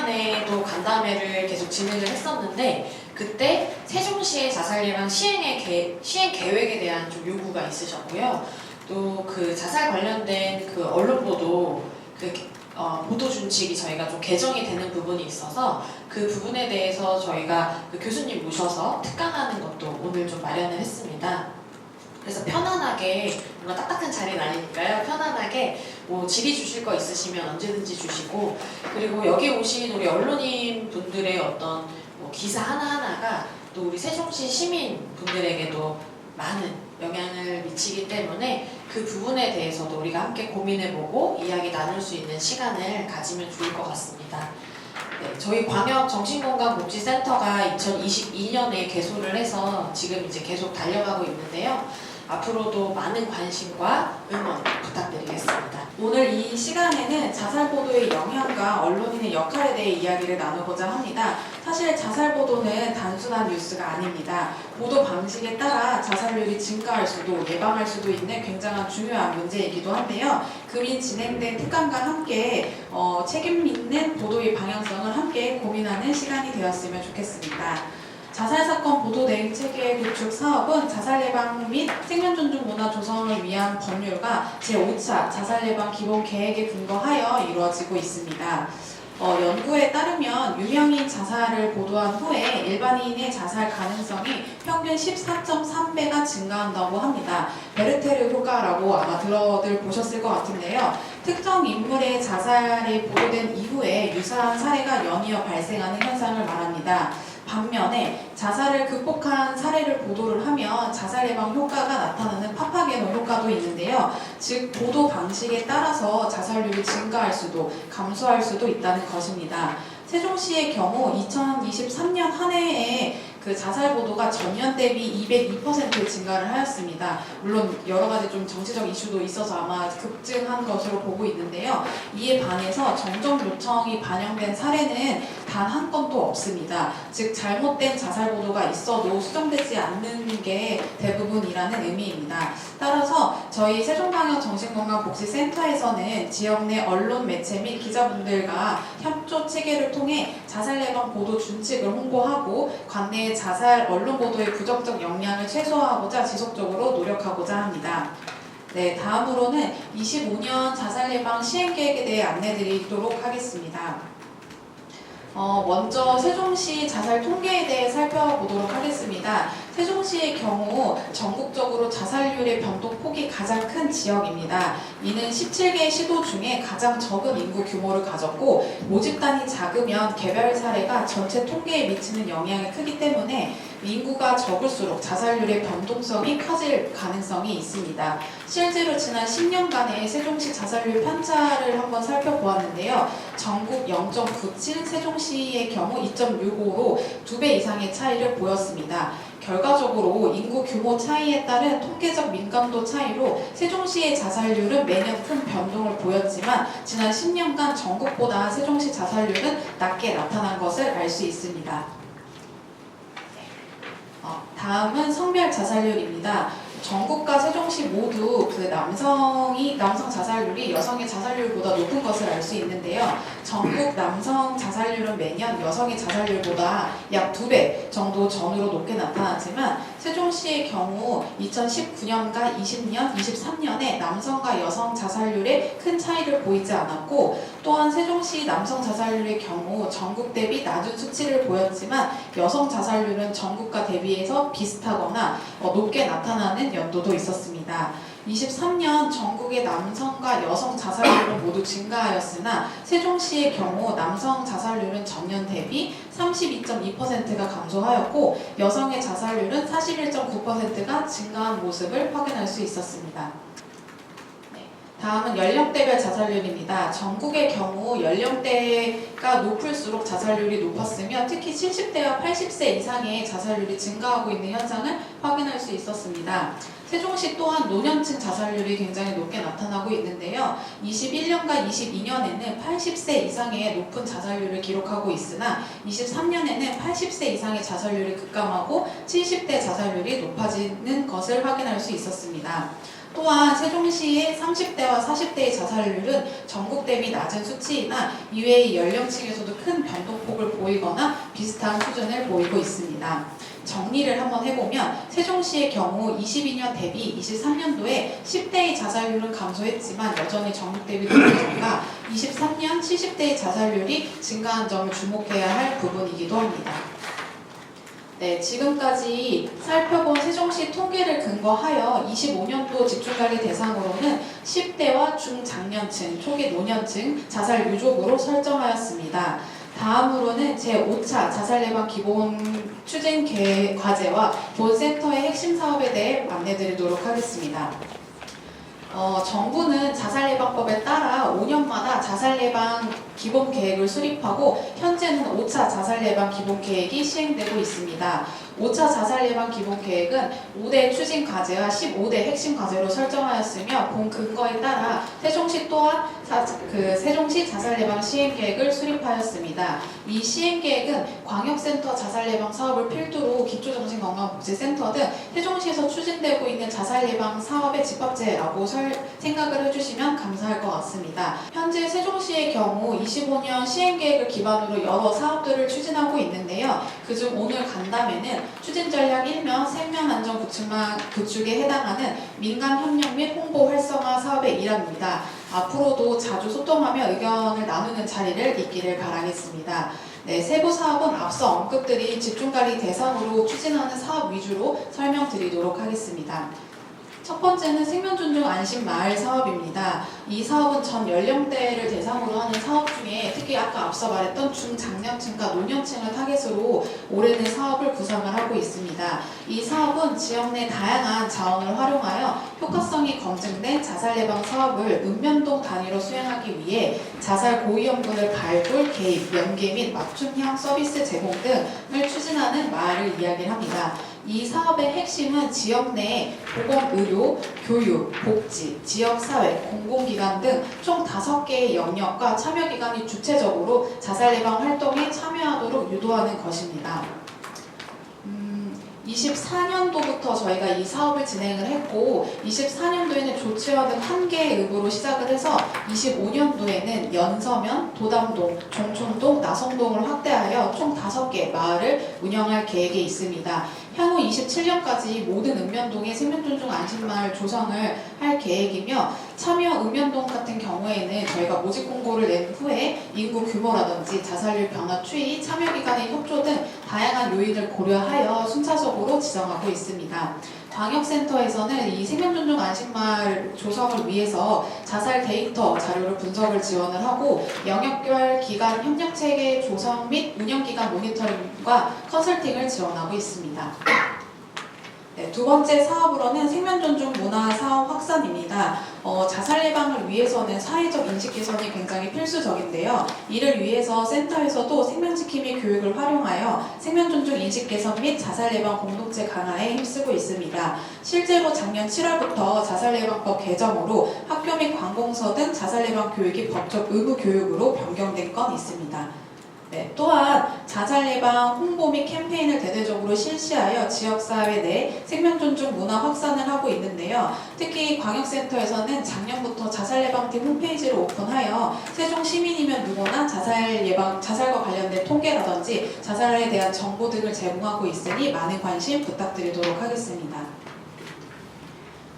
작년에도 간담회를 계속 진행을 했었는데 그때 세종시의 자살 예방 시행 계획에 대한 좀 요구가 있으셨고요. 또 그 자살 관련된 그 언론 보도 보도 준칙이 저희가 좀 개정이 되는 부분이 있어서 그 부분에 대해서 저희가 그 교수님 모셔서 특강하는 것도 오늘 좀 마련을 했습니다. 그래서 편안하게 뭔가 딱딱한 자리는 아니니까요. 편안하게 뭐 질의 주실 거 있으시면 언제든지 주시고, 그리고 여기 오신 우리 언론인 분들의 어떤 뭐 기사 하나하나가 또 우리 세종시 시민 분들에게도 많은 영향을 미치기 때문에 그 부분에 대해서도 우리가 함께 고민해보고 이야기 나눌 수 있는 시간을 가지면 좋을 것 같습니다. 네, 저희 광역정신건강복지센터가 2022년에 개소를 해서 지금 이제 계속 달려가고 있는데요. 앞으로도 많은 관심과 응원 부탁드리겠습니다. 오늘 이 시간에는 자살 보도의 영향과 언론인의 역할에 대해 이야기를 나누고자 합니다. 사실 자살 보도는 단순한 뉴스가 아닙니다. 보도 방식에 따라 자살률이 증가할 수도 예방할 수도 있는 굉장한 중요한 문제이기도 한데요. 금일 진행된 특강과 함께 책임 있는 보도의 방향성을 함께 고민하는 시간이 되었으면 좋겠습니다. 자살사건 보도 대응 체계 구축 사업은 자살 예방 및 생명 존중 문화 조성을 위한 법률과 제5차 자살 예방 기본 계획에 근거하여 이루어지고 있습니다. 연구에 따르면 유명인 자살을 보도한 후에 일반인의 자살 가능성이 평균 14.3배가 증가한다고 합니다. 베르테르 효과라고 아마 들어들 보셨을 것 같은데요. 특정 인물의 자살이 보도된 이후에 유사한 사례가 연이어 발생하는 현상을 말합니다. 반면에 자살을 극복한 사례를 보도를 하면 자살 예방 효과가 나타나는 파파게노 효과도 있는데요. 즉 보도 방식에 따라서 자살률이 증가할 수도 감소할 수도 있다는 것입니다. 세종시의 경우 2023년 한 해에 그 자살 보도가 전년 대비 202% 증가를 하였습니다. 물론 여러 가지 좀 정치적 이슈도 있어서 아마 급증한 것으로 보고 있는데요. 이에 반해서 정정 요청이 반영된 사례는 단 한 건도 없습니다. 즉 잘못된 자살 보도가 있어도 수정되지 않는 게 대부분이라는 의미입니다. 따라서 저희 세종광역정신건강복지센터에서는 지역 내 언론 매체 및 기자분들과 협조 체계를 통해 자살 예방 보도 준칙을 홍보하고 관내의 자살 언론 보도의 부정적 영향을 최소화하고자 지속적으로 노력하고자 합니다. 네, 다음으로는 25년 자살 예방 시행 계획에 대해 안내드리도록 하겠습니다. 먼저 세종시 자살 통계에 대해 살펴보도록 하겠습니다. 세종시의 경우 전국적으로 자살률의 변동폭이 가장 큰 지역입니다. 이는 17개 시도 중에 가장 적은 인구 규모를 가졌고 모집단이 작으면 개별 사례가 전체 통계에 미치는 영향이 크기 때문에 인구가 적을수록 자살률의 변동성이 커질 가능성이 있습니다. 실제로 지난 10년간의 세종시 자살률 편차를 한번 살펴보았는데요. 전국 0.97, 세종시의 경우 2.65로 2배 이상의 차이를 보였습니다. 결과적으로 인구 규모 차이에 따른 통계적 민감도 차이로 세종시의 자살률은 매년 큰 변동을 보였지만 지난 10년간 전국보다 세종시 자살률은 낮게 나타난 것을 알 수 있습니다. 다음은 성별 자살률입니다. 전국과 세종시 모두 남성 자살률이 여성의 자살률보다 높은 것을 알 수 있는데요. 전국 남성 자살률은 매년 여성의 자살률보다 약 2배 정도 전후로 높게 나타나지만 세종시의 경우 2019년과 20년, 23년에 남성과 여성 자살률에 큰 차이를 보이지 않았고 또한 세종시 남성 자살률의 경우 전국 대비 낮은 수치를 보였지만 여성 자살률은 전국과 대비해서 비슷하거나 높게 나타나는 연도도 있었습니다. 23년 전국의 남성과 여성 자살률은 모두 증가하였으나 세종시의 경우 남성 자살률은 전년 대비 32.2%가 감소하였고 여성의 자살률은 41.9%가 증가한 모습을 확인할 수 있었습니다. 다음은 연령대별 자살률입니다. 전국의 경우 연령대가 높을수록 자살률이 높았으며 특히 70대와 80세 이상의 자살률이 증가하고 있는 현상을 확인할 수 있었습니다. 세종시 또한 노년층 자살률이 굉장히 높게 나타나고 있는데요. 21년과 22년에는 80세 이상의 높은 자살률을 기록하고 있으나 23년에는 80세 이상의 자살률이 급감하고 70대 자살률이 높아지는 것을 확인할 수 있었습니다. 또한 세종시의 30대와 40대의 자살률은 전국 대비 낮은 수치이나 이외의 연령층에서도 큰 변동폭을 보이거나 비슷한 수준을 보이고 있습니다. 정리를 한번 해보면 세종시의 경우 22년 대비 23년도에 10대의 자살률은 감소했지만 여전히 전국 대비 높은 점과 23년 70대의 자살률이 증가한 점을 주목해야 할 부분이기도 합니다. 네, 지금까지 살펴본 세종시 통계를 근거하여 25년도 집중관리 대상으로는 10대와 중장년층, 초기 노년층 자살 유족으로 설정하였습니다. 다음으로는 제5차 자살 예방 기본 추진 과제와 본 센터의 핵심 사업에 대해 안내드리도록 하겠습니다. 정부는 자살예방법에 따라 5년마다 자살예방 기본계획을 수립하고 현재는 5차 자살예방 기본계획이 시행되고 있습니다. 5차 자살예방 기본계획은 5대 추진과제와 15대 핵심 과제로 설정하였으며 본 근거에 따라 세종시 또한 세종시 자살예방 시행계획을 수립하였습니다. 이 시행계획은 광역센터 자살예방 사업을 필두로 기초정신건강복지센터 등 세종시에서 추진되고 있는 자살예방 사업의 집합제라고 생각을 해주시면 감사할 것 같습니다. 현재 세종시의 경우 25년 시행계획을 기반으로 여러 사업들을 추진하고 있는데요. 그중 오늘 간담회는 추진전략 1면 생명안전 구축에 해당하는 민간협력 및 홍보 활성화 사업의 일환입니다. 앞으로도 자주 소통하며 의견을 나누는 자리를 잇기를 바라겠습니다. 네, 세부 사업은 앞서 언급드린 집중관리 대상으로 추진하는 사업 위주로 설명드리도록 하겠습니다. 첫 번째는 생명존중 안심마을 사업입니다. 이 사업은 전 연령대를 대상으로 하는 사업 중에 특히 아까 앞서 말했던 중장년층과 노년층을 타겟으로 올해는 사업을 구상을 하고 있습니다. 이 사업은 지역 내 다양한 자원을 활용하여 효과성이 검증된 자살 예방 사업을 읍면동 단위로 수행하기 위해 자살 고위험군을 발굴, 개입, 연계 및 맞춤형 서비스 제공 등을 추진하는 마을을 이야기합니다. 이 사업의 핵심은 지역 내에 보건, 의료, 교육, 복지, 지역사회, 공공기관 등 총 5개의 영역과 참여기관이 주체적으로 자살 예방 활동에 참여하도록 유도하는 것입니다. 24년도부터 저희가 이 사업을 진행을 했고 24년도에는 조치원 등 1개의 읍으로 시작을 해서 25년도에는 연서면, 도담동, 종촌동, 나성동을 확대하여 총 5개 마을을 운영할 계획에 있습니다. 향후 27년까지 모든 읍면동에 생명존중 안심마을 조성을 할 계획이며 참여 읍면동 같은 경우에는 저희가 모집 공고를 낸 후에 인구 규모라든지 자살률 변화 추이, 참여기관의 협조 등 다양한 요인을 고려하여 순차적으로 지정하고 있습니다. 광역센터에서는 이 생명존중 안심마을 조성을 위해서 자살 데이터 자료를 분석을 지원을 하고 영역별 기관 협력체계 조성 및 운영기관 모니터링과 컨설팅을 지원하고 있습니다. 네, 두 번째 사업으로는 생명존중 문화사업 확산입니다. 자살 예방을 위해서는 사회적 인식 개선이 굉장히 필수적인데요. 이를 위해서 센터에서도 생명지킴 및 교육을 활용하여 생명존중 인식 개선 및 자살 예방 공동체 강화에 힘쓰고 있습니다. 실제로 작년 7월부터 자살 예방법 개정으로 학교 및 관공서 등 자살 예방 교육이 법적 의무 교육으로 변경된 건 있습니다. 네, 또한 자살 예방 홍보 및 캠페인을 대대적으로 실시하여 지역사회 내 생명존중 문화 확산을 하고 있는데요. 특히 광역센터에서는 작년부터 자살 예방팀 홈페이지를 오픈하여 세종 시민이면 누구나 자살과 관련된 통계라든지 자살에 대한 정보 등을 제공하고 있으니 많은 관심 부탁드리도록 하겠습니다.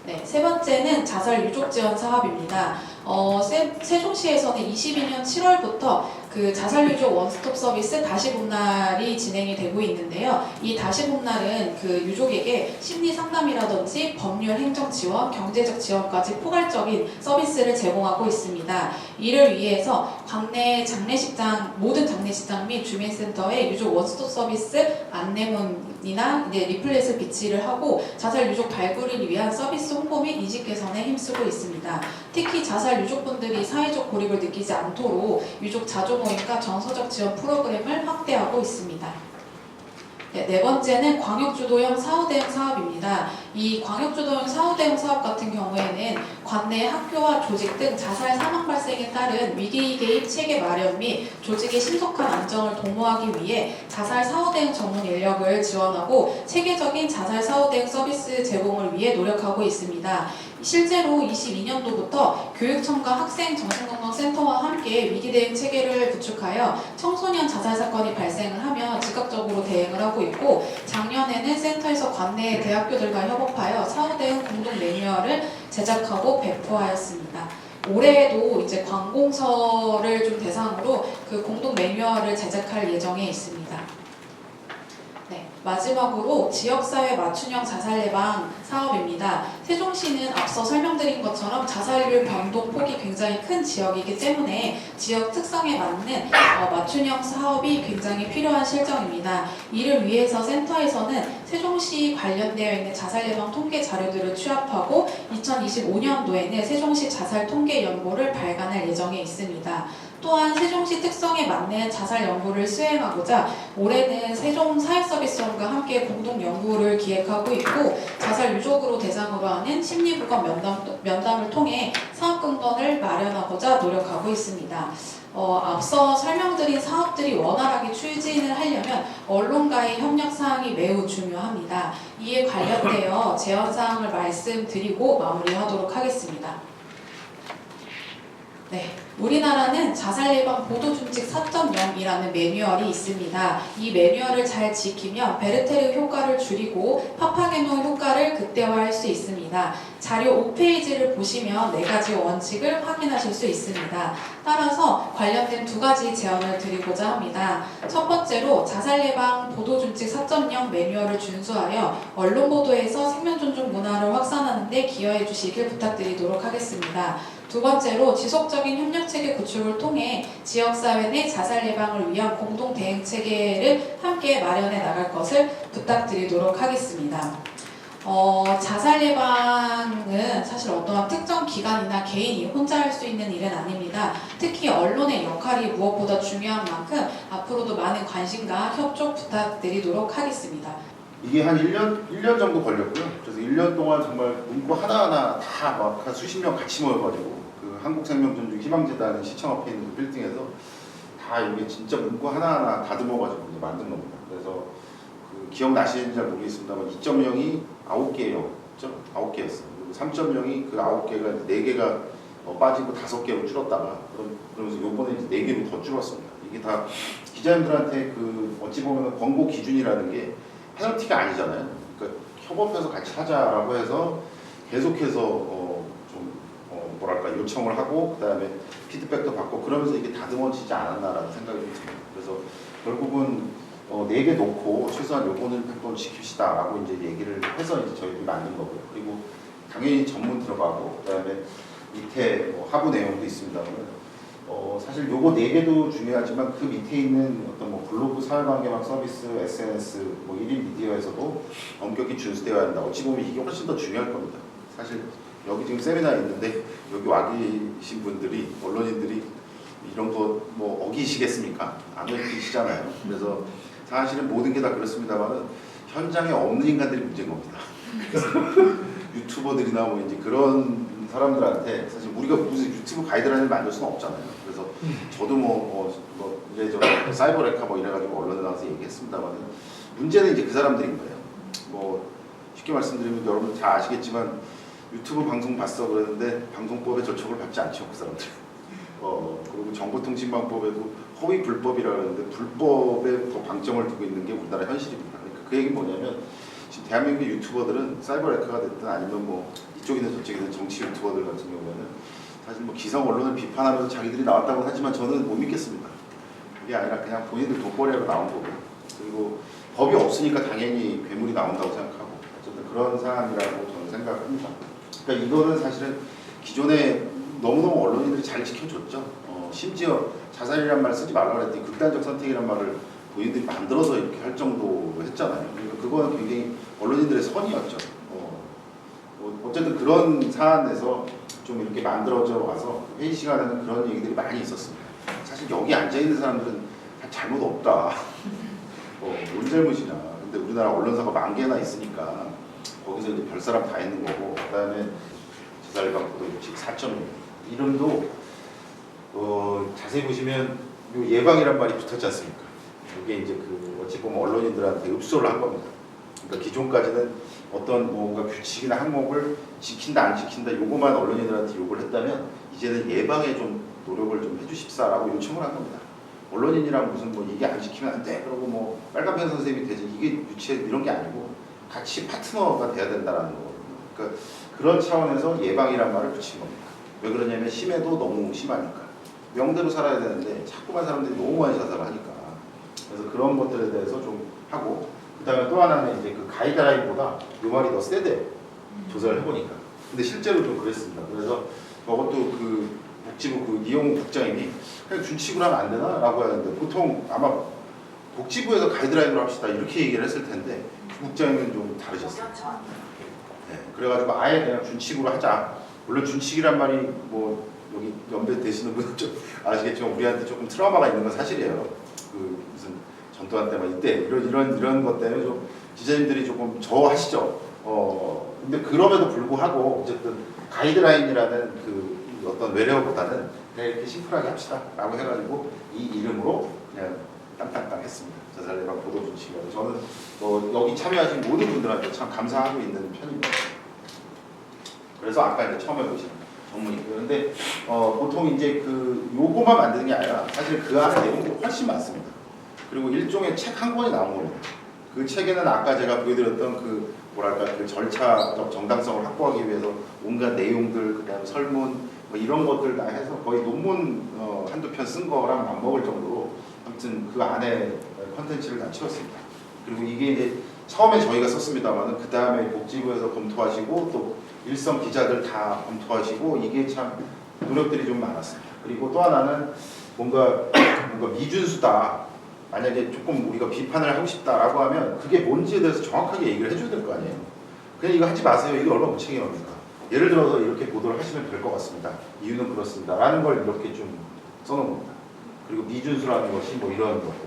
네, 세 번째는 자살 유족 지원 사업입니다. 세종시에서는 22년 7월부터 그 자살 유족 원스톱 서비스 다시 봄날이 진행이 되고 있는데요. 이 다시 봄날은 그 유족에게 심리 상담이라든지 법률 행정 지원, 경제적 지원까지 포괄적인 서비스를 제공하고 있습니다. 이를 위해서 관내 장례식장, 모든 장례식장 및 주민센터에 유족 원스톱 서비스 안내문이나 리플렛을 비치를 하고 자살 유족 발굴을 위한 서비스 홍보 및 인식 개선에 힘쓰고 있습니다. 특히 자살 유족분들이 사회적 고립을 느끼지 않도록 유족 자조 모임과 정서적 지원 프로그램을 확대하고 있습니다. 네 번째는 광역주도형 사후대응 사업입니다. 이 광역주도형 사후대응 사업 같은 경우에는 관내 학교와 조직 등 자살 사망 발생에 따른 위기 개입 체계 마련 및 조직의 신속한 안정을 도모하기 위해 자살 사후대응 전문 인력을 지원하고 체계적인 자살 사후대응 서비스 제공을 위해 노력하고 있습니다. 실제로 22년도부터 교육청과 학생정신건강센터와 함께 위기대응 체계를 구축하여 청소년 자살 사건이 발생을 하면 즉각적으로 대응을 하고 있고, 작년에는 센터에서 관내 대학교들과 협업하여 사후 대응 공동 매뉴얼을 제작하고 배포하였습니다. 올해에도 이제 관공서를 좀 대상으로 그 공동 매뉴얼을 제작할 예정에 있습니다. 네, 마지막으로 지역사회 맞춤형 자살 예방 사업입니다. 세종시는 앞서 설명드린 것처럼 자살률 변동폭이 굉장히 큰 지역이기 때문에 지역 특성에 맞는 맞춤형 사업이 굉장히 필요한 실정입니다. 이를 위해서 센터에서는 세종시 관련되어 있는 자살 예방 통계 자료들을 취합하고 2025년도에는 세종시 자살 통계 연보를 발간할 예정에 있습니다. 또한 세종시 특성에 맞는 자살 연구를 수행하고자 올해는 세종 사회서비스원과 함께 공동 연구를 기획하고 있고, 자살 유족으로 대상으로 하는 심리부검 면담을 통해 사업근거를 마련하고자 노력하고 있습니다. 앞서 설명드린 사업들이 원활하게 추진을 하려면 언론과의 협력사항이 매우 중요합니다. 이에 관련되어 제언사항을 말씀드리고 마무리하도록 하겠습니다. 네, 우리나라는 자살 예방 보도 준칙 4.0이라는 매뉴얼이 있습니다. 이 매뉴얼을 잘 지키면 베르테르 효과를 줄이고 파파게노 효과를 극대화할 수 있습니다. 자료 5페이지를 보시면 4가지 원칙을 확인하실 수 있습니다. 따라서 관련된 2가지 제언을 드리고자 합니다. 첫 번째로 자살 예방 보도 준칙 4.0 매뉴얼을 준수하여 언론 보도에서 생명 존중 문화를 확산하는 데 기여해 주시길 부탁드리도록 하겠습니다. 두 번째로 지속적인 협력체계 구축을 통해 지역사회 내 자살 예방을 위한 공동 대응 체계를 함께 마련해 나갈 것을 부탁드리도록 하겠습니다. 자살 예방은 사실 어떠한 특정 기관이나 개인이 혼자 할 수 있는 일은 아닙니다. 특히 언론의 역할이 무엇보다 중요한 만큼 앞으로도 많은 관심과 협조 부탁드리도록 하겠습니다. 이게 한 1년 정도 걸렸고요. 그래서 1년 동안 정말 문구 하나하나 다 막 한 수십 명 같이 모여가지고 그 한국생명존중 희망재단 시청 앞에 있는 그 빌딩에서 다 이게 진짜 문구 하나하나 다듬어가지고 이제 만든 겁니다. 그래서 그 기억나시는지 잘 모르겠습니다만 2.0이 9개였죠. 9개였어요. 그리고 3.0이 그 9개가 4개가 빠지고 5개로 줄었다가 그러면서 요번에 이제 4개로 더 줄었습니다. 이게 다 기자님들한테 그 어찌 보면 권고 기준이라는 게 페널티가 아니잖아요. 그러니까 협업해서 같이 하자라고 해서 계속해서 뭐랄까 요청을 하고 그다음에 피드백도 받고 그러면서 이게 다듬어지지 않았나라는 생각이 좀 듭니다. 그래서 결국은 4개 놓고 최소한 요거는 한번 지킵시다라고 이제 얘기를 해서 이제 저희들이 만든 거고요. 그리고 당연히 전문 들어가고 그다음에 밑에 하부 내용도 있습니다만 사실 요거 4개도 중요하지만 그 밑에 있는 어떤 뭐 블로그 사회관계망 서비스, SNS, 뭐 1인 미디어에서도 엄격히 준수되어야 한다. 어찌 보면 이게 훨씬 더 중요할 겁니다. 사실 여기 지금 세미나에 있는데 여기 와 계신 분들이 언론인들이 이런 거 뭐 어기시겠습니까? 안 어기시잖아요. 그래서 사실은 모든 게 다 그렇습니다만은 현장에 없는 인간들이 문제인 겁니다. 그래서 유튜버들이나 뭐 이제 그런 사람들한테 사실 우리가 무슨 유튜브 가이드라인을 만들 수는 없잖아요. 그래서 저도 이래저래 사이버 레카 뭐 이래가지고 언론에 나와서 얘기했습니다만은 문제는 이제 그 사람들인 거예요. 뭐 쉽게 말씀드리면 여러분 다 아시겠지만 유튜브 방송 봤어 그러는데 방송법에 절촉을 받지 않죠, 그 사람들. 그리고 정보통신망법에도 허위 불법이라 그러는데 불법에 더 방점을 두고 있는 게 우리나라 현실입니다. 그러니까 그 얘기는 뭐냐면 지금 대한민국 유튜버들은 사이버 레카가 됐든 아니면 뭐 이쪽이든 저쪽이든 정치 유튜버들 같은 경우에는 사실 뭐 기성 언론을 비판하면서 자기들이 나왔다고 하지만 저는 못 믿겠습니다. 그게 아니라 그냥 본인들 돈벌이하러 나온 거고, 그리고 법이 없으니까 당연히 괴물이 나온다고 생각하고 어쨌든 그런 사안이라고 저는 생각합니다. 그러니까 이거는 사실은 기존에 너무너무 언론인들이 잘 지켜줬죠. 심지어 자살이란 말 쓰지 말라고 했더니 극단적 선택이란 말을 본인들이 만들어서 이렇게 할 정도로 했잖아요. 그러니까 그거는 굉장히 언론인들의 선이었죠. 어쨌든 그런 사안에서 좀 이렇게 만들어져 와서 회의 시간에는 그런 얘기들이 많이 있었습니다. 사실 여기 앉아있는 사람들은 다 잘못 없다. 뭔 잘못이냐. 근데 우리나라 언론사가 10,000개나 있으니까 거기서 이제 별사람 다 있는 거고, 그 다음에 자살예방 보도 준칙 4.0 이름도 자세히 보시면 요 예방이란 말이 붙었지 않습니까? 이게 이제 그 어찌 보면 언론인들한테 읍소를 한 겁니다. 그러니까 기존까지는 어떤 뭔가 규칙이나 항목을 지킨다 안 지킨다 요거만 언론인들한테 요구를 했다면 이제는 예방에 좀 노력을 좀 해주십사라고 요청을 한 겁니다. 언론인이랑 무슨 뭐 이게 안 지키면 안 돼 그러고 뭐 빨간펜 선생님이 되지 이게 유치해 이런 게 아니고 같이 파트너가 돼야 된다라는 거거든요. 그러니까 그런 차원에서 예방이란 말을 붙인 겁니다. 왜 그러냐면 심해도 너무 심하니까 명대로 살아야 되는데 자꾸만 사람들이 너무 많이 자살을 하니까 그래서 그런 것들에 대해서 좀 하고 그다음에 또 하나는 이제 그 가이드라인보다 요 말이 더 세대 조사를 해보니까 근데 실제로 좀 그랬습니다. 그래서 그것도 그 복지부 그 이용우 국장님이 그냥 준칙으로 하면 안 되나? 라고 하는데 보통 아마 복지부에서 가이드라인으로 합시다 이렇게 얘기를 했을 텐데 국장님은 좀 다르셨어요. 네, 그래가지고 아예 그냥 준칙으로 하자. 물론 준칙이란 말이 뭐 여기 연배 되시는 분은 좀 아시겠지만 우리한테 조금 트라우마가 있는 건 사실이에요. 그 무슨 전두환 때만 이때 이런 것 때문에 좀 기자님들이 조금 저하시죠. 근데 그럼에도 불구하고 어쨌든 가이드라인이라는 그 어떤 외래어보다는 그냥 이렇게 심플하게 합시다라고 해가지고 이 이름으로 그냥 땅땅땅 했습니다. 자살 예방 보도 준칙이라고 저는 여기 참여하신 모든 분들한테 참 감사하고 있는 편입니다. 그래서 아까 이제 처음에 보신 전문이고요. 그런데 보통 이제 그 요거만 만드는 게 아니라 사실 그 안에 내용들이 훨씬 많습니다. 그리고 일종의 책 한 권이 나온 겁니다. 그 책에는 아까 제가 보여드렸던 그 뭐랄까 그 절차적 정당성을 확보하기 위해서 온갖 내용들 그다음에 설문 뭐 이런 것들 다 해서 거의 논문 한두 편 쓴 거랑 맞먹을 정도로 아무튼 그 안에 컨텐츠를 다 채웠습니다. 그리고 이게 이제 처음에 저희가 썼습니다만은 그 다음에 복지부에서 검토하시고 또 일선 기자들 다 검토하시고 이게 참 노력들이 좀 많았습니다. 그리고 또 하나는 뭔가 미준수다. 만약에 조금 우리가 비판을 하고 싶다라고 하면 그게 뭔지에 대해서 정확하게 얘기를 해줘야 될 거 아니에요. 그냥 이거 하지 마세요. 이게 얼마나 무책임합니까? 예를 들어서 이렇게 보도를 하시면 될 것 같습니다. 이유는 그렇습니다. 라는 걸 이렇게 좀 써놓은 겁니다. 그리고 미준수라는 것이 뭐 이런 것들.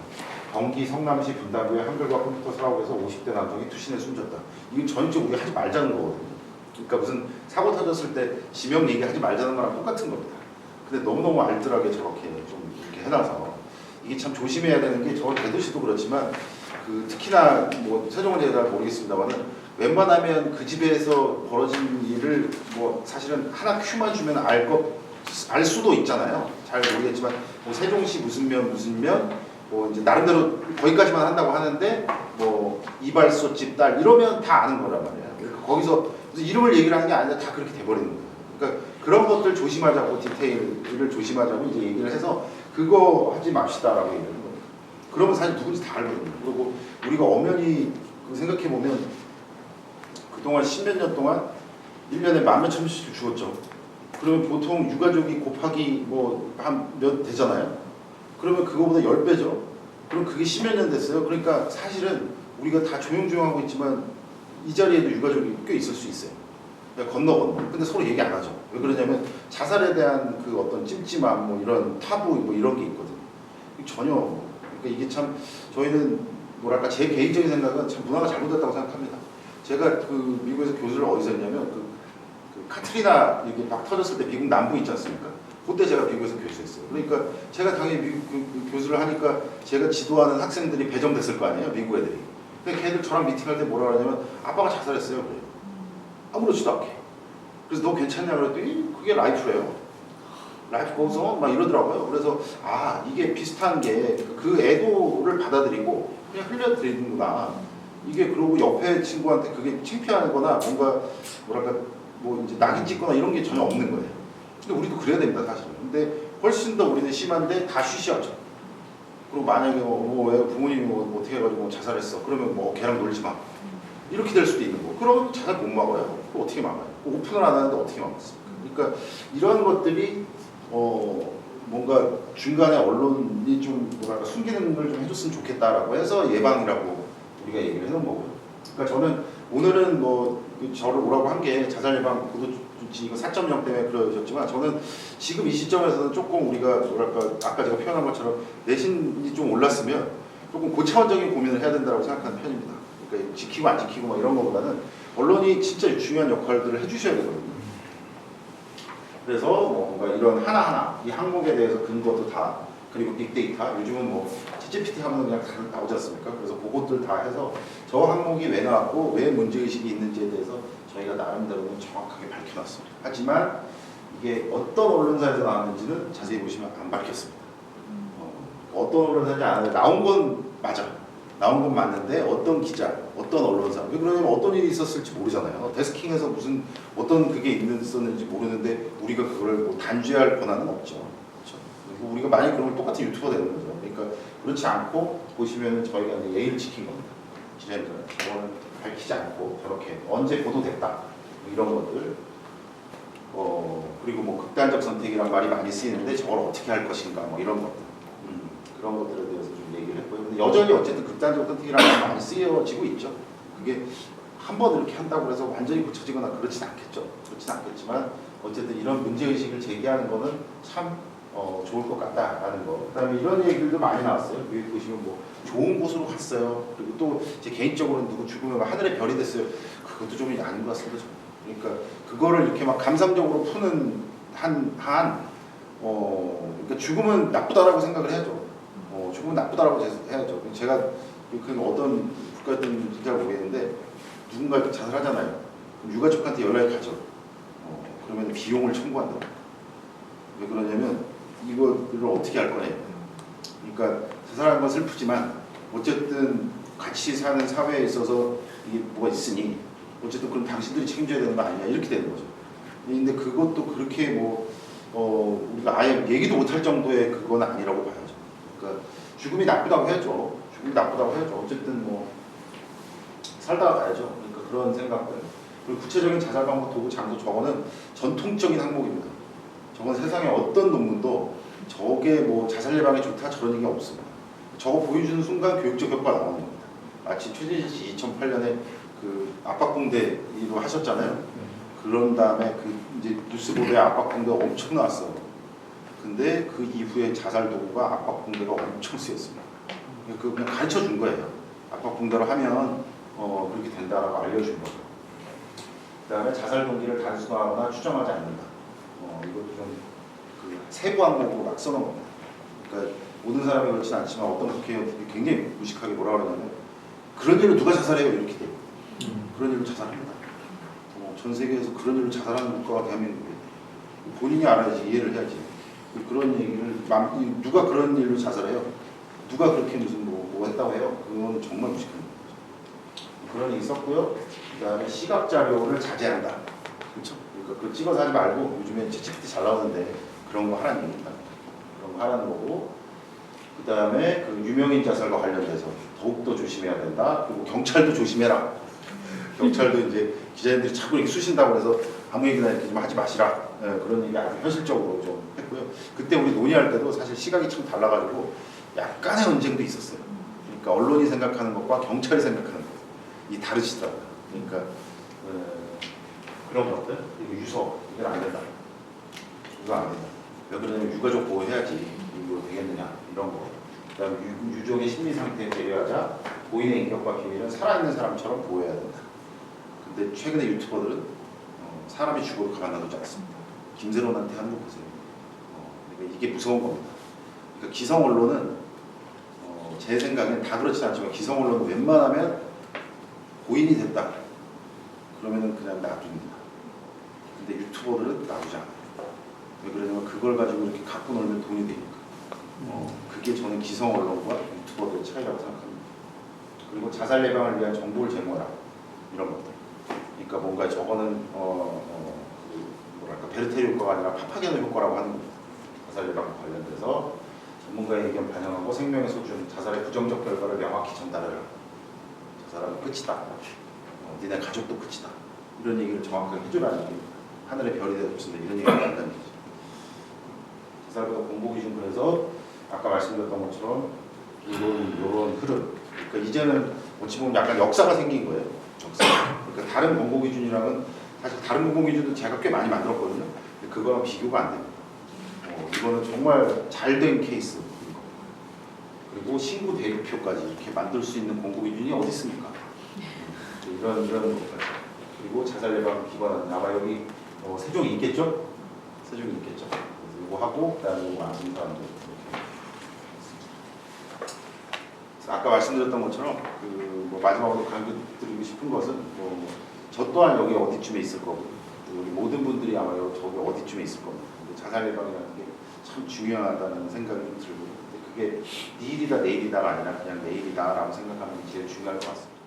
경기 성남시 분당구에 한글과 컴퓨터 사고에서 50대 남성이 투신해 숨졌다. 이건 전적으로 우리가 하지 말자는 거거든요. 그러니까 무슨 사고 터졌을 때 지명 얘기하지 말자는 거랑 똑같은 겁니다. 근데 너무너무 알뜰하게 저렇게 좀 이렇게 해놔서 이게 참 조심해야 되는 게 저 대도시도 그렇지만 그 특히나 뭐 세종은 제가 모르겠습니다만은 웬만하면 그 집에서 벌어진 일을 뭐 사실은 하나 큐만 주면 알 수도 있잖아요. 잘 모르겠지만 뭐 세종시 무슨 면 뭐 이제 나름대로 거기까지만 한다고 하는데 뭐 이발소집 딸 이러면 다 아는 거란 말이에요. 그러니까 거기서 이름을 얘기를 하는 게 아니라 다 그렇게 돼버리는 거예요. 그러니까 그런 것들 조심하자고 디테일을 조심하자고 이제 얘기를 해서 그거 하지 맙시다라고 얘기하는 거예요. 그러면 사실 누군지 다 알거든요. 그리고 우리가 엄연히 생각해 보면 그동안 10몇 년 동안 1년에 10,000명 씩 죽었죠. 그러면 보통 유가족이 곱하기 뭐 한 몇 되잖아요. 그러면 그거보다 10배죠. 그럼 그게 10몇 년 됐어요. 그러니까 사실은 우리가 다 조용조용하고 있지만 이 자리에도 유가족이 꽤 있을 수 있어요. 그러니까 건너. 근데 서로 얘기 안 하죠. 왜 그러냐면 자살에 대한 그 어떤 찜찜함, 뭐 이런 타부, 뭐 이런 게 있거든요. 전혀. 그러니까 이게 참 저희는 뭐랄까 제 개인적인 생각은 참 문화가 잘못됐다고 생각합니다. 제가 그 미국에서 교수를 어디서 했냐면 그 카트리나 이게 막 터졌을 때 미국 남부 있지 않습니까? 그때 제가 미국에서 교수했어요. 그러니까 제가 당연히 미국 교수를 하니까 제가 지도하는 학생들이 배정됐을 거 아니에요, 미국 애들이. 근데 걔들 저랑 미팅할 때 뭐라 그러냐면 아빠가 자살했어요, 그래요. 아무렇지도 않게. 그래서 너 괜찮냐 그랬더니 그게 라이프래요. 라이프 goes on 막 이러더라고요. 그래서 아 이게 비슷한 게 그 애도를 받아들이고 그냥 흘려드리는구나. 이게 그러고 옆에 친구한테 그게 창피하거나 뭔가 뭐랄까 뭐 이제 낙인 찍거나 이런 게 전혀 없는 거예요. 근데 우리도 그래야 됩니다, 사실은. 근데 훨씬 더 우리는 심한데 다 쉬쉬하죠. 그리고 만약에 왜 부모님이 뭐 어떻게 해가지고 자살했어. 그러면 뭐 걔랑 놀지 마. 이렇게 될 수도 있는 거. 그러면 자살 못 막아요. 그럼 어떻게 막아요? 오픈을 안 하는데 어떻게 막았습니까? 그러니까 이런 것들이 뭔가 중간에 언론이 좀 뭐랄까 숨기는 걸 좀 해줬으면 좋겠다라고 해서 예방이라고 우리가 얘기를 해놓은 거고요. 그러니까 저는 오늘은 뭐 저를 오라고 한 게 자살 예방 보도 준칙 이거 4.0 때문에 그러셨지만 저는 지금 이 시점에서는 조금 우리가 뭐랄까 아까 제가 표현한 것처럼 내신이 좀 올랐으면 조금 고차원적인 고민을 해야 된다고 생각하는 편입니다. 그러니까 지키고 안 지키고 뭐 이런 거보다는 언론이 진짜 중요한 역할들을 해주셔야 되거든요. 그래서 뭔가 이런 하나하나 이 항목에 대해서 근거도 다 그리고 빅데이터 요즘은 뭐 챗GPT 하면 그냥 다 나오지 않습니까? 그래서 그것들 다 해서 저 항목이 왜 나왔고 왜 문제의식이 있는지에 대해서 저희가 나름대로는 정확하게 밝혀놨습니다. 하지만 이게 어떤 언론사에서 나왔는지는 자세히 보시면 안 밝혔습니다. 어떤 언론사인지 아는데 나온 건 맞아. 나온 건 맞는데 어떤 기자, 어떤 언론사, 왜 그러냐면 어떤 일이 있었을지 모르잖아요. 데스킹에서 무슨 어떤 그게 있었는지 모르는데 우리가 그걸 뭐 단죄할 권한은 없죠. 그렇죠? 그리고 우리가 만약 그러면 똑같은 유튜버 되는 거죠. 그러니까 그렇지 않고 보시면은 저희가 이제 예의를 지킨 겁니다. 기자님들은 저거는 밝히지 않고 저렇게 언제 보도됐다 뭐 이런 것들. 그리고 뭐 극단적 선택이란 말이 많이 쓰이는데 저걸 어떻게 할 것인가 뭐 이런 것들. 그런 것들에 대해서 좀 얘기를 했고요. 근데 여전히 어쨌든 극단적 선택이라는 말이 많이 쓰여지고 있죠. 그게 한 번 이렇게 한다고 해서 완전히 고쳐지거나 그렇진 않겠죠. 그렇진 않겠지만 어쨌든 이런 문제의식을 제기하는 거는 참 좋을 것 같다라는 거. 그다음에 이런 얘기들도 많이 나왔어요. 여기 보시면 뭐 좋은 곳으로 갔어요. 그리고 또 제 개인적으로는 누구 죽으면 하늘의 별이 됐어요. 그것도 좀 아닌 것 같습니다. 그러니까 그거를 이렇게 막 감상적으로 푸는 그러니까 죽음은 나쁘다라고 생각을 해야죠. 죽음은 나쁘다라고 해야죠. 제가 그 어떤 국가였든지 잘 모르겠는데 누군가 자살하잖아요. 그럼 유가족한테 연락이 가죠. 그러면 비용을 청구한다. 왜 그러냐면 이거를 어떻게 할 거냐. 그러니까 자살하는 건 슬프지만 어쨌든 같이 사는 사회에 있어서 이게 뭐가 있으니 어쨌든 그럼 당신들이 책임져야 되는 거 아니냐 이렇게 되는 거죠. 근데 그것도 그렇게 우리가 아예 얘기도 못할 정도의 그건 아니라고 봐야죠. 그러니까 죽음이 나쁘다고 해야죠. 죽음이 나쁘다고 해야죠. 어쨌든 뭐 살다가 가야죠. 그러니까 그런 생각들. 그리고 구체적인 자살 방법, 도구, 장소 저거는 전통적인 항목입니다. 저건 세상에 어떤 논문도 저게 뭐 자살 예방에 좋다 저런 얘기가 없습니다. 저거 보여주는 순간 교육적 효과가 나오는 겁니다. 마치 최진실 씨 2008년에 그 압박붕대로 하셨잖아요. 그런 다음에 그 이제 뉴스 보도에 압박붕대가 엄청 나왔어요. 근데 그 이후에 자살 도구가 압박붕대가 엄청 쓰였습니다. 그 그냥 가르쳐 준 거예요. 압박붕대로 하면 그렇게 된다라고 알려준 거죠. 그다음에 자살 동기를 단순화하거나 추정하지 않는다. 이것도 좀 그 세부 항목으로 막 써놓은 겁니다. 그러니까 모든 사람이 그렇진 않지만 어떤 국회의원들이 굉장히 무식하게 뭐라 그러냐면 그런 일로 누가 자살해요 이렇게 돼요. 그런 일로 자살합니다. 전 세계에서 그런 일로 자살하는 국가가 대한민국이에요. 본인이 알아야지 이해를 해야지. 그런 얘기를 누가 그런 일로 자살해요? 누가 그렇게 무슨 뭐 했다고 해요? 그건 정말 무식한 거죠. 그런 얘기 썼고요. 그다음에 시각 자료를 자제한다. 그렇죠? 그러니까 그걸 찍어서 하지 말고 요즘에 챗GPT 잘 나오는데 그런 거 하라는 얘기입니다. 그런 거 하라는 거고. 그다음에 그 유명인 자살과 관련돼서 더욱더 조심해야 된다. 그리고 경찰도 조심해라. 경찰도 이제 기자님들이 자꾸 이렇게 쑤신다고 해서 아무 얘기나 이렇게 좀 하지 마시라. 그런 얘기 아주 현실적으로 좀 했고요. 그때 우리 논의할 때도 사실 시각이 참 달라가지고 약간의 언쟁도 있었어요. 그러니까 언론이 생각하는 것과 경찰이 생각하는 것, 이 다르시더라고요. 그러니까 그런 것들, 그리고 유서, 이건 안 된다. 이거 안 된다. 왜 그러냐면 유가족 보호해야지 이거 되겠느냐 이런 거. 그다음에 유족의 심리 상태에 배려하자 고인의 인격과 기밀은 살아있는 사람처럼 보호해야 된다. 근데 최근에 유튜버들은 사람이 죽어도 가만 놔두지 않습니다. 김세론한테 하는 거 보세요. 그러니까 이게 무서운 겁니다. 그러니까 기성 언론은 제 생각엔 다 그렇진 않지만 기성 언론은 웬만하면 고인이 됐다. 그러면은 그냥 놔둡니다. 근데 유튜버들은 놔두지 않아요. 왜 그러냐면 그걸 가지고 이렇게 갖고 놀면 돈이 되니까. 그게 저는 기성 언론과 유튜버들의 차이라고 생각합니다. 그리고 자살 예방을 위한 정보를 제공하라. 이런 것들. 그러니까 뭔가 저거는 뭐랄까 베르테르 효과가 아니라 파파게노 효과라고 하는 겁니다. 자살 예방 관련돼서 전문가의 의견 반영하고 생명의 소중, 자살의 부정적 결과를 명확히 전달해라. 자살하면 끝이다. 니네 가족도 끝이다. 이런 얘기를 정확하게 해주라는 얘기입니다. 하늘의 별이 되었습니다. 이런 얘기가 한다는 얘기죠. 자살보다 공보기준 그래서 아까 말씀드렸던 것처럼 이런 흐름. 그러니까 이제는 어찌 보면 약간 역사가 생긴 거예요. 역사. 그러니까 다른 공보기준이랑은 사실 다른 공보기준도 제가 꽤 많이 만들었거든요. 근데 그거랑 비교가 안 됩니다. 이거는 정말 잘된 케이스. 그리고 신고 대리표까지 이렇게 만들 수 있는 공보기준이 어디 있습니까? 이런 것까지. 그리고 자살 예방 기관은 아마 여기 세종이 있겠죠? 세종이 있겠죠. 그래서 이거 하고 그다음에 이거 안 쓰는 사람들 이렇게. 아까 말씀드렸던 것처럼 뭐 마지막으로 강조드리고 싶은 것은 저 또한 여기 어디쯤에 있을 거고 우리 모든 분들이 아마 저기 어디쯤에 있을 겁니다. 근데 자살 예방이라는 게 참 중요하다는 생각이 좀 들고 근데 그게 내일이다 내일이다가 아니라 그냥 내일이다라고 생각하는 게 제일 중요할 것 같습니다.